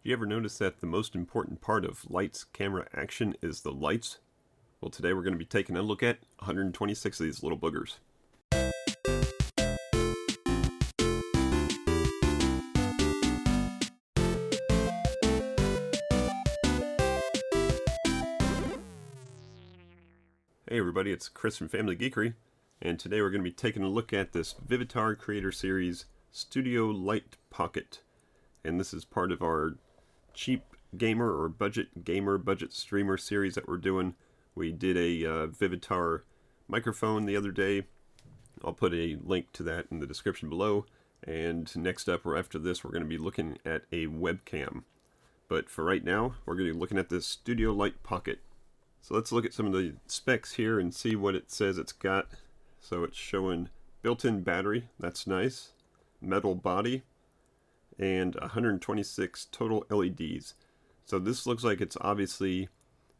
Do you ever notice that the most important part of lights camera action is the lights? Well, today we're going to be taking a look at 126 of these little boogers. Hey everybody, it's Chris from FamilyGeekery, and today we're going to be taking a look at this Vivitar Creator Series Studio Light Pocket. And this is part of our cheap gamer or budget gamer, budget streamer series that we're doing. We did a Vivitar microphone the other day. I'll put a link to that in the description below. And next up, or after this, we're going to be looking at a webcam. But for right now, we're going to be looking at this Studio Light Pocket. So let's look at some of the specs here and see what it says it's got. So it's showing built-in battery, that's nice, metal body, and 126 total LEDs. So this looks like it's obviously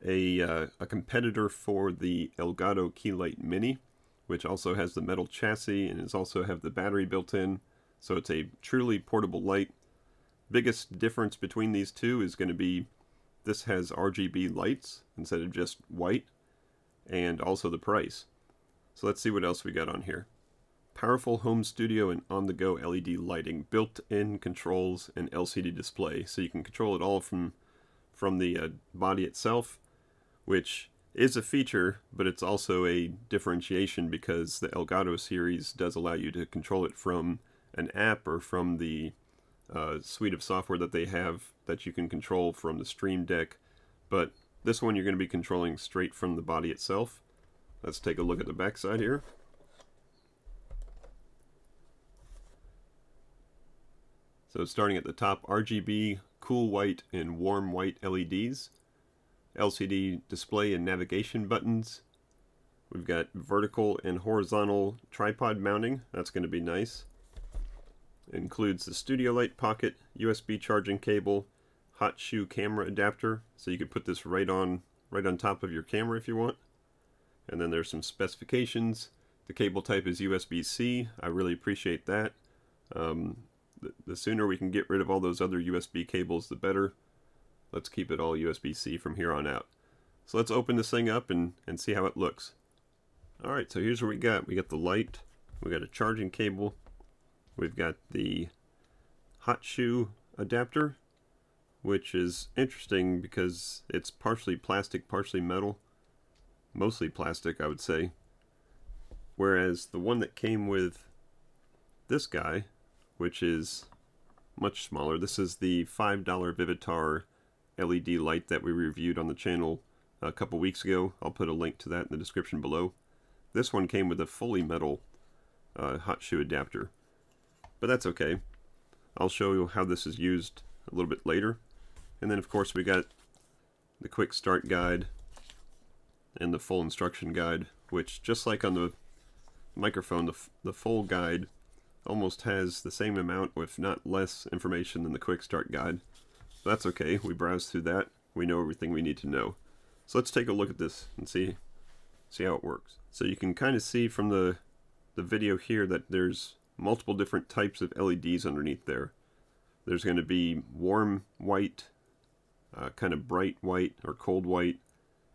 a competitor for the Elgato Key Light Mini, which also has the metal chassis and is also have the battery built in. So it's a truly portable light. Biggest difference between these two is going to be this has RGB lights instead of just white, and also the price. So let's see what else we got on here. Powerful home studio and on-the-go LED lighting, built-in controls, and LCD display. So you can control it all from the body itself, which is a feature, but it's also a differentiation because the Elgato series does allow you to control it from an app or from the suite of software that they have that you can control from the Stream Deck. But this one you're going to be controlling straight from the body itself. Let's take a look at the back side here. So starting at the top, RGB, cool white, and warm white LEDs. LCD display and navigation buttons. We've got vertical and horizontal tripod mounting. That's going to be nice. Includes the Studio Light Pocket, USB charging cable, hot shoe camera adapter, so you could put this right on top of your camera if you want. And then there's some specifications. The cable type is USB-C. I really appreciate that. The sooner we can get rid of all those other USB cables, the better. Let's keep it all USB-C from here on out. So let's open this thing up and see how it looks. Alright, so here's what we got. We got the light, we got a charging cable, we've got the hot shoe adapter, which is interesting because it's partially plastic, partially metal. Mostly plastic, I would say. Whereas the one that came with this guy, which is much smaller, this is the $5 Vivitar LED light that we reviewed on the channel a couple weeks ago. I'll put a link to that in the description below. This one came with a fully metal hot shoe adapter. But that's okay. I'll show you how this is used a little bit later. And then of course we got the quick start guide and the full instruction guide, which just like on the microphone, the full guide almost has the same amount, if not less, information than the quick start guide. But that's okay. We browsed through that. We know everything we need to know. So let's take a look at this and see how it works. So you can kind of see from the video here that there's multiple different types of LEDs underneath there. There's going to be warm white, kind of bright white or cold white,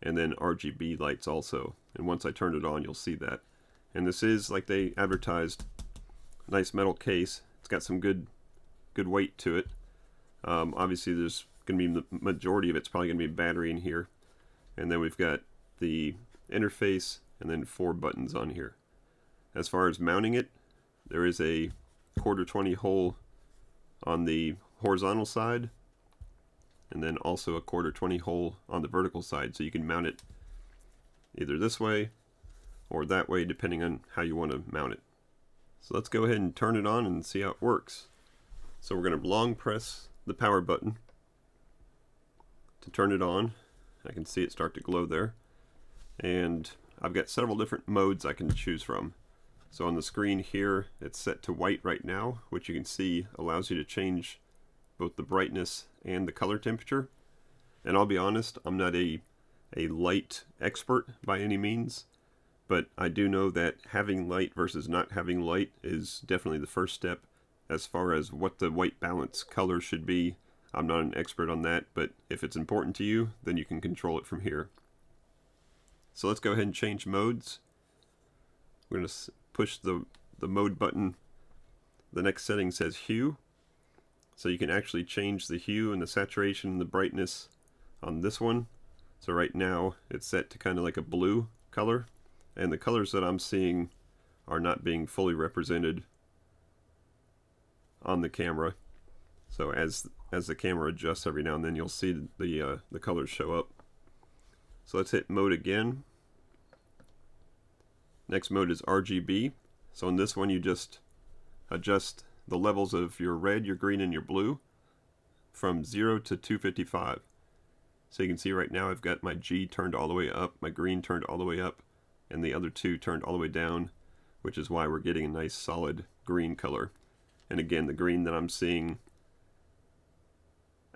and then RGB lights also. And once I turn it on, you'll see that. And this is, like they advertised, nice metal case. It's got some good weight to it. Obviously there's going to be the majority of it's probably going to be battery in here. And then we've got the interface and then 4 buttons on here. As far as mounting it, there is a 1/4-20 hole on the horizontal side, and then also a 1/4-20 hole on the vertical side, so you can mount it either this way or that way depending on how you want to mount it. So let's go ahead and turn it on and see how it works. So we're going to long press the power button to turn it on. I can see it start to glow there, and I've got several different modes I can choose from. So on the screen here, it's set to white right now, which you can see allows you to change both the brightness and the color temperature. And I'll be honest, I'm not a light expert by any means, but I do know that having light versus not having light is definitely the first step as far as what the white balance color should be. I'm not an expert on that, but if it's important to you, then you can control it from here. So let's go ahead and change modes. We're going to push the mode button. The next setting says hue. So you can actually change the hue and the saturation and the brightness on this one. So right now it's set to kind of like a blue color, and the colors that I'm seeing are not being fully represented on the camera. So as the camera adjusts every now and then, you'll see the colors show up. So let's hit mode again. Next mode is RGB. So in this one you just adjust the levels of your red, your green, and your blue from 0 to 255. So you can see right now I've got my G turned all the way up, my green turned all the way up, and the other two turned all the way down, which is why we're getting a nice solid green color. And again, the green that I'm seeing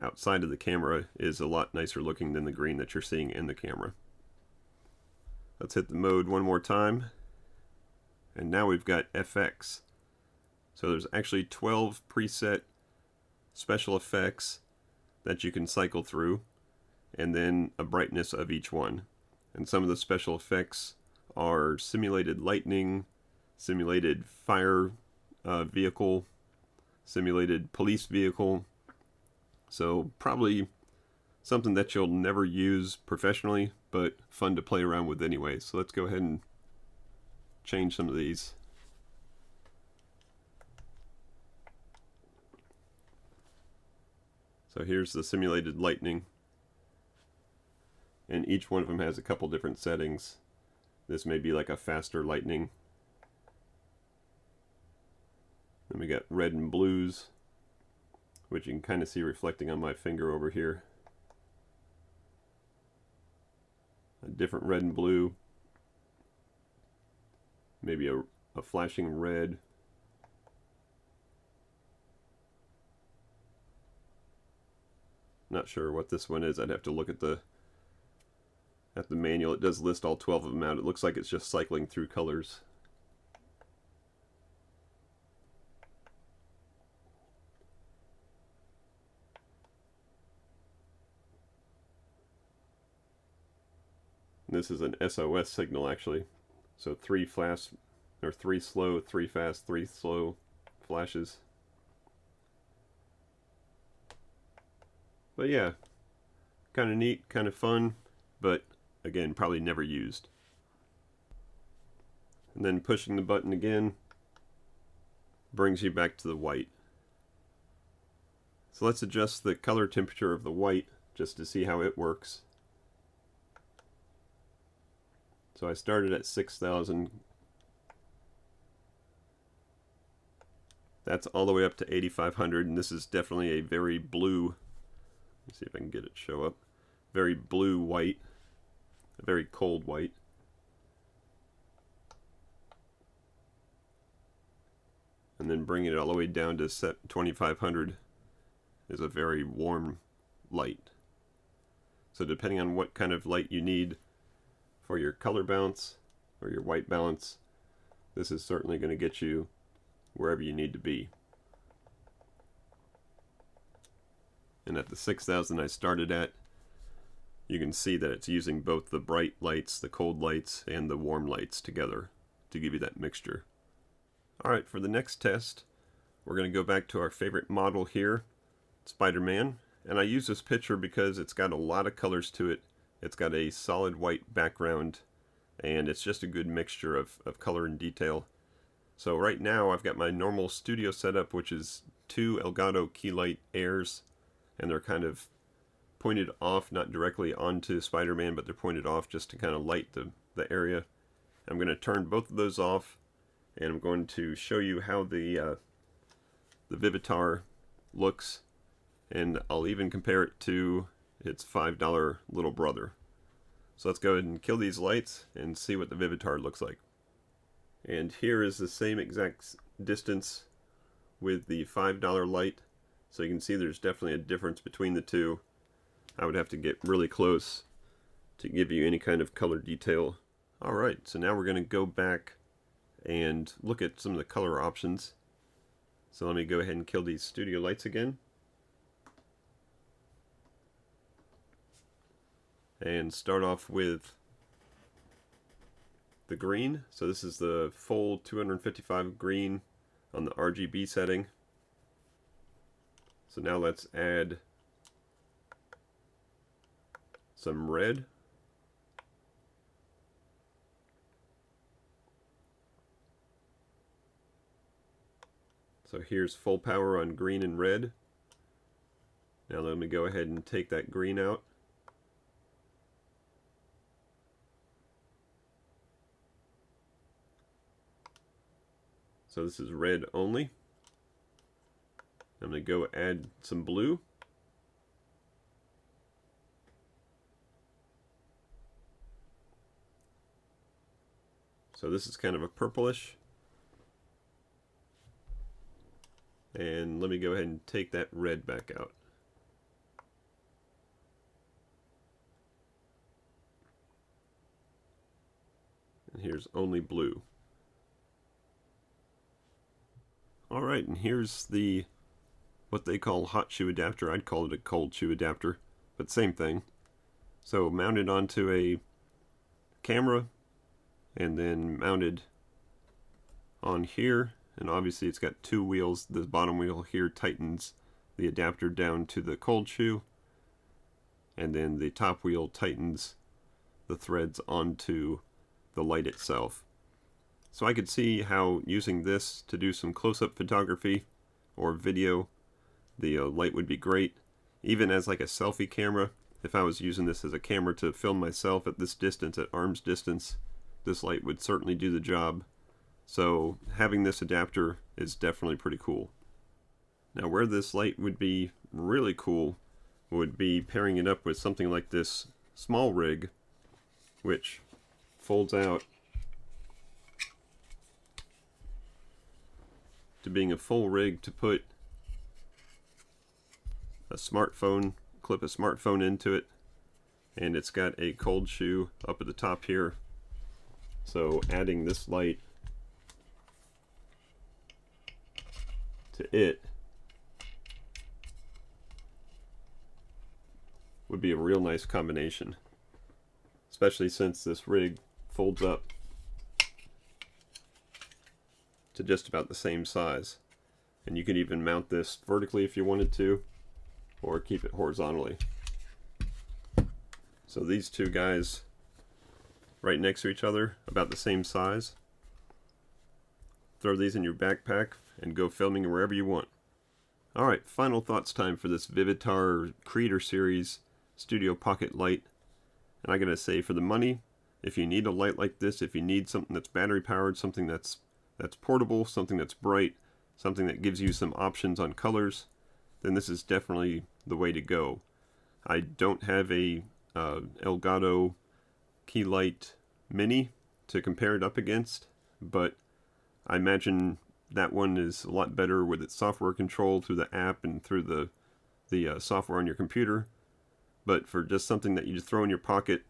outside of the camera is a lot nicer looking than the green that you're seeing in the camera. Let's hit the mode one more time. And now we've got FX. So there's actually 12 preset special effects that you can cycle through, and then a brightness of each one. And some of the special effects are simulated lightning, simulated fire vehicle, simulated police vehicle. So probably something that you'll never use professionally, but fun to play around with anyway. So let's go ahead and change some of these. So here's the simulated lightning, and each one of them has a couple different settings. This may be like a faster lightning. Then we got red and blues, which you can kind of see reflecting on my finger over here. A different red and blue, maybe a flashing red. Not sure what this one is. I'd have to look at the manual. It does list all 12 of them out. It looks like it's just cycling through colors. This is an SOS signal actually. So 3 flash, or 3 slow, 3 fast, 3 slow flashes. But yeah, kind of neat, kind of fun, but again, probably never used. And then pushing the button again brings you back to the white. So let's adjust the color temperature of the white just to see how it works. So I started at 6,000. That's all the way up to 8,500, and this is definitely a very blue. Let's see if I can get it to show up. Very blue white, a very cold white. And then bringing it all the way down to 2,500 is a very warm light. So depending on what kind of light you need for your color bounce or your white balance, this is certainly going to get you wherever you need to be. And at the 6,000 I started at, you can see that it's using both the bright lights, the cold lights, and the warm lights together to give you that mixture. Alright, for the next test, we're going to go back to our favorite model here, Spider-Man. And I use this picture because it's got a lot of colors to it. It's got a solid white background, and it's just a good mixture of color and detail. So right now I've got my normal studio setup, which is 2 Elgato Key Light Airs, and they're kind of pointed off, not directly onto Spider-Man, but they're pointed off just to kind of light the area. I'm going to turn both of those off, and I'm going to show you how the Vivitar looks, and I'll even compare it to its $5 little brother. So let's go ahead and kill these lights and see what the Vivitar looks like. And here is the same exact distance with the $5 light. So you can see there's definitely a difference between the two. I would have to get really close to give you any kind of color detail. Alright, so now we're going to go back and look at some of the color options. So let me go ahead and kill these studio lights again. and start off with the green. So this is the full 255 green on the RGB setting. So now let's add some red. So here's full power on green and red. Now let me go ahead and take that green out. So this is red only. I'm going to go add some blue. So this is kind of a purplish. And let me go ahead and take that red back out. And here's only blue. Alright, and here's the what they call hot shoe adapter. I'd call it a cold shoe adapter, but same thing. So mounted onto a camera and then mounted on here, and obviously it's got two wheels. The bottom wheel here tightens the adapter down to the cold shoe, and then the top wheel tightens the threads onto the light itself. So I could see how using this to do some close-up photography or video, the light would be great. Even as like a selfie camera, if I was using this as a camera to film myself at this distance, at arm's distance, this light would certainly do the job. So having this adapter is definitely pretty cool. Now where this light would be really cool would be pairing it up with something like this small rig, which folds out to being a full rig to put a smartphone, clip a smartphone into it, and it's got a cold shoe up at the top here. So adding this light to it would be a real nice combination, especially since this rig folds up to just about the same size. And you could even mount this vertically if you wanted to, or keep it horizontally. So these two guys right next to each other, about the same size. Throw these in your backpack and go filming wherever you want. Alright, final thoughts time for this Vivitar Creator Series Studio Pocket Light. And I gotta say, for the money, if you need a light like this, if you need something that's battery powered, something that's portable, something that's bright, something that gives you some options on colors, then this is definitely the way to go. I don't have a Elgato Key Light Mini to compare it up against, but I imagine that one is a lot better with its software control through the app and through the software on your computer. But for just something that you just throw in your pocket,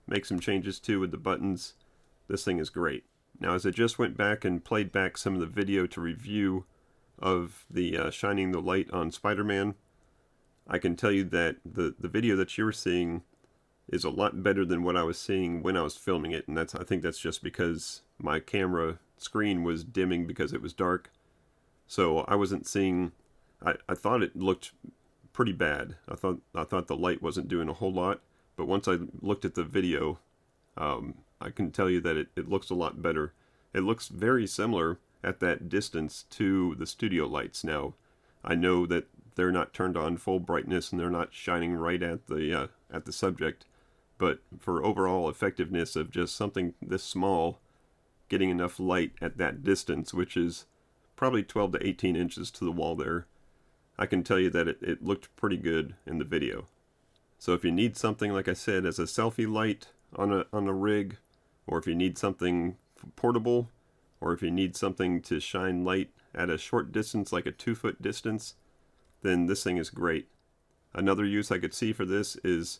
make some changes to with the buttons, this thing is great. Now, as I just went back and played back some of the video to review of the shining the light on Spider-Man, I can tell you that the video that you're seeing is a lot better than what I was seeing when I was filming it, and I think that's just because my camera screen was dimming because it was dark. So I wasn't seeing, I thought it looked pretty bad. I thought the light wasn't doing a whole lot, but once I looked at the video, I can tell you that it looks a lot better. It looks very similar at that distance to the studio lights. Now, I know that they're not turned on full brightness and they're not shining right at the subject, but for overall effectiveness of just something this small, getting enough light at that distance, which is probably 12 to 18 inches to the wall there, I can tell you that it looked pretty good in the video. So if you need something, like I said, as a selfie light on a rig, or if you need something portable, or if you need something to shine light at a short distance, like a 2-foot distance, then this thing is great. Another use I could see for this is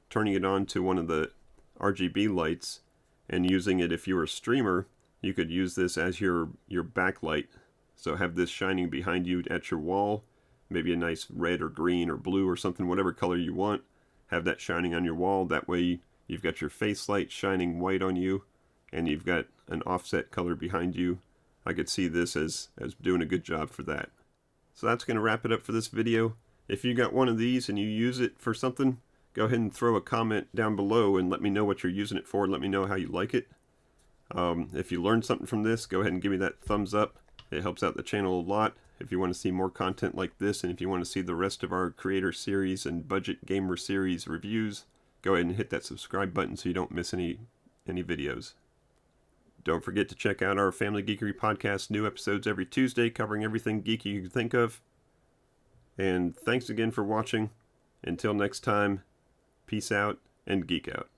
turning it on to one of the RGB lights and using it. If you're a streamer, you could use this as your backlight. So have this shining behind you at your wall, maybe a nice red or green or blue or something, whatever color you want, have that shining on your wall. That way you've got your face light shining white on you, and you've got an offset color behind you. I could see this as doing a good job for that. So that's going to wrap it up for this video. If you got one of these and you use it for something, go ahead and throw a comment down below and let me know what you're using it for. Let me know how you like it. If you learned something from this, go ahead and give me that thumbs up. It helps out the channel a lot. If you want to see more content like this, and if you want to see the rest of our creator series and budget gamer series reviews, go ahead and hit that subscribe button so you don't miss any videos. Don't forget to check out our Family Geekery Podcast, new episodes every Tuesday covering everything geeky you can think of. And thanks again for watching. Until next time, peace out and geek out.